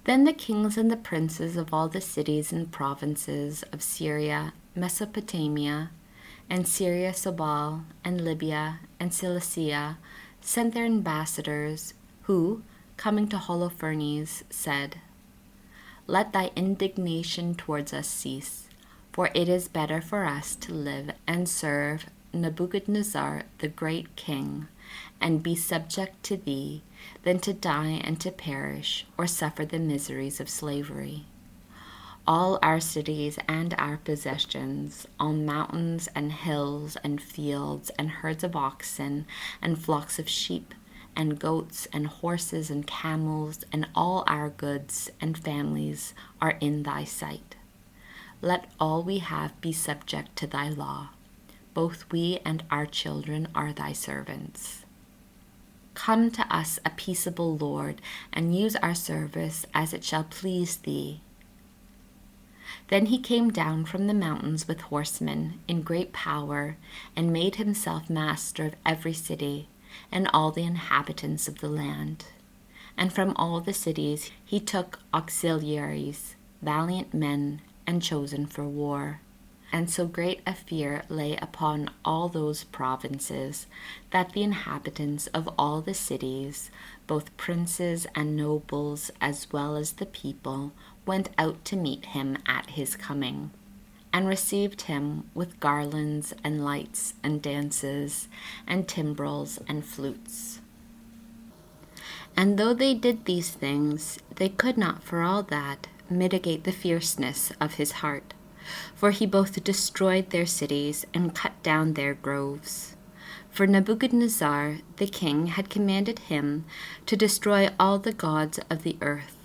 Then the kings and the princes of all the cities and provinces of Syria, Mesopotamia, and Syria Sobal, and Libya, and Cilicia sent their ambassadors, who, coming to Holofernes, said, "Let thy indignation towards us cease, for it is better for us to live and serve Nebuchadnezzar the great king, and be subject to thee, than to die and to perish, or suffer the miseries of slavery. All our cities and our possessions, all mountains and hills and fields and herds of oxen and flocks of sheep and goats and horses and camels and all our goods and families are in thy sight. Let all we have be subject to thy law. Both we and our children are thy servants. Come to us, a peaceable Lord, and use our service as it shall please thee." Then he came down from the mountains with horsemen in great power, and made himself master of every city, and all the inhabitants of the land. And from all the cities he took auxiliaries, valiant men, and chosen for war. And so great a fear lay upon all those provinces, that the inhabitants of all the cities, both princes and nobles as well as the people, went out to meet him at his coming, and received him with garlands and lights and dances and timbrels and flutes. And though they did these things, they could not for all that mitigate the fierceness of his heart, for he both destroyed their cities and cut down their groves. For Nebuchadnezzar the king had commanded him to destroy all the gods of the earth,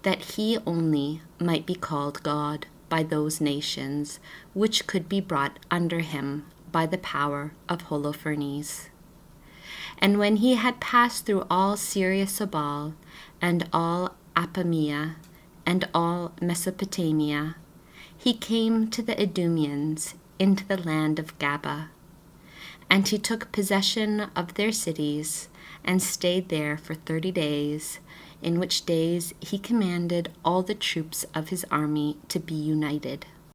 that he only might be called God by those nations which could be brought under him by the power of Holofernes. And when he had passed through all Syria Sobal, and all Apamea, and all Mesopotamia, he came to the Edomians into the land of Gaba. And he took possession of their cities, and stayed there for 30 days, in which days he commanded all the troops of his army to be united.